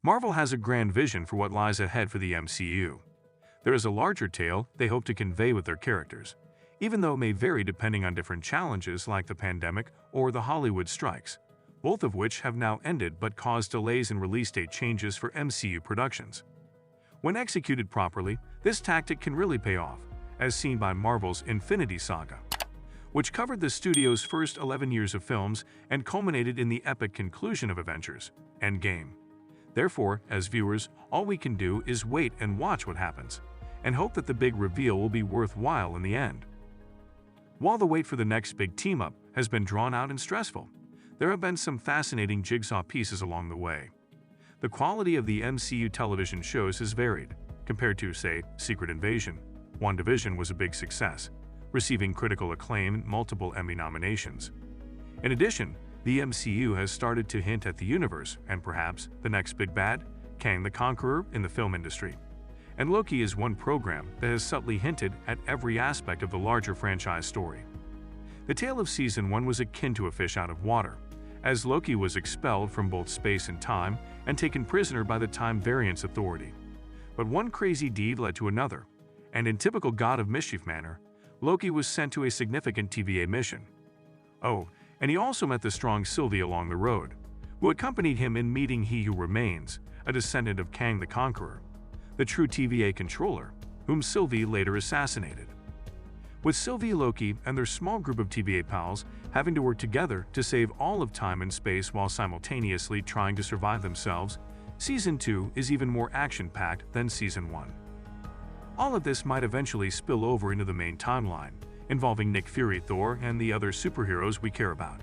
Marvel has a grand vision for what lies ahead for the MCU. There is a larger tale they hope to convey with their characters, even though it may vary depending on different challenges like the pandemic or the Hollywood strikes, both of which have now ended but caused delays in release date changes for MCU productions. When executed properly, this tactic can really pay off, as seen by Marvel's Infinity Saga, which covered the studio's first 11 years of films and culminated in the epic conclusion of Avengers: Endgame. Therefore, as viewers, all we can do is wait and watch what happens, and hope that the big reveal will be worthwhile in the end. While the wait for the next big team-up has been drawn out and stressful, there have been some fascinating jigsaw pieces along the way. The quality of the MCU television shows has varied. Compared to, say, Secret Invasion, WandaVision was a big success, receiving critical acclaim and multiple Emmy nominations. In addition, the MCU has started to hint at the universe and perhaps the next big bad, Kang the Conqueror, in the film industry. And Loki is one program that has subtly hinted at every aspect of the larger franchise story. The tale of Season 1 was akin to a fish out of water, as Loki was expelled from both space and time and taken prisoner by the Time Variance Authority. But one crazy deed led to another, and in typical God of Mischief manner, Loki was sent to a significant TVA mission. Oh, and he also met the strong Sylvie along the road, who accompanied him in meeting He Who Remains, a descendant of Kang the Conqueror, the true TVA controller, whom Sylvie later assassinated. With Sylvie, Loki, and their small group of TVA pals having to work together to save all of time and space while simultaneously trying to survive themselves, Season 2 is even more action-packed than Season 1. All of this might eventually spill over into the main timeline, involving Nick Fury, Thor, and the other superheroes we care about.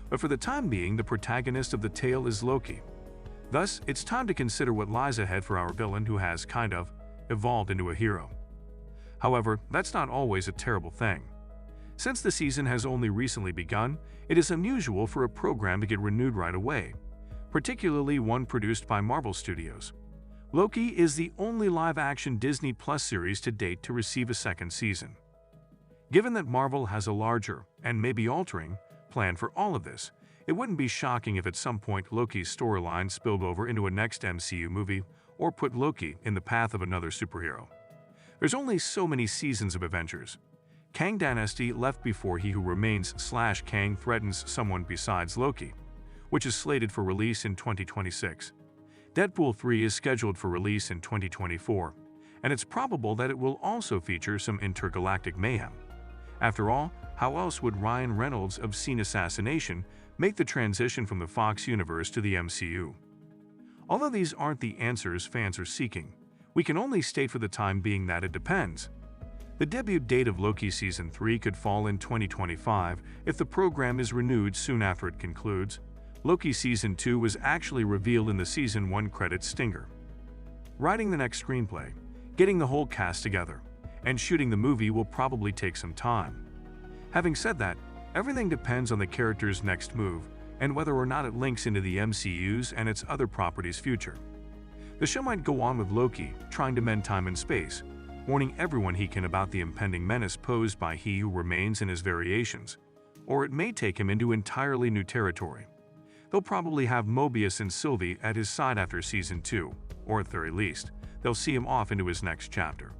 But for the time being, the protagonist of the tale is Loki. Thus, it's time to consider what lies ahead for our villain who has, kind of, evolved into a hero. However, that's not always a terrible thing. Since the season has only recently begun, it is unusual for a program to get renewed right away, particularly one produced by Marvel Studios. Loki is the only live-action Disney Plus series to date to receive a second season. Given that Marvel has a larger, and maybe altering, plan for all of this, it wouldn't be shocking if at some point Loki's storyline spilled over into a next MCU movie or put Loki in the path of another superhero. There's only so many seasons of Avengers. Kang Dynasty left before He Who Remains / Kang threatens someone besides Loki, which is slated for release in 2026. Deadpool 3 is scheduled for release in 2024, and it's probable that it will also feature some intergalactic mayhem. After all, how else would Ryan Reynolds of Scene Assassination make the transition from the Fox universe to the MCU? Although these aren't the answers fans are seeking, we can only state for the time being that it depends. The debut date of Loki Season 3 could fall in 2025 if the program is renewed soon after it concludes. Loki Season 2 was actually revealed in the Season 1 credits stinger. Writing the next screenplay, getting the whole cast together, and shooting the movie will probably take some time. Having said that, everything depends on the character's next move and whether or not it links into the MCU's and its other properties' future. The show might go on with Loki trying to mend time and space, warning everyone he can about the impending menace posed by He Who Remains and his variations, or it may take him into entirely new territory. They'll probably have Mobius and Sylvie at his side after Season 2, or at the very least, they'll see him off into his next chapter.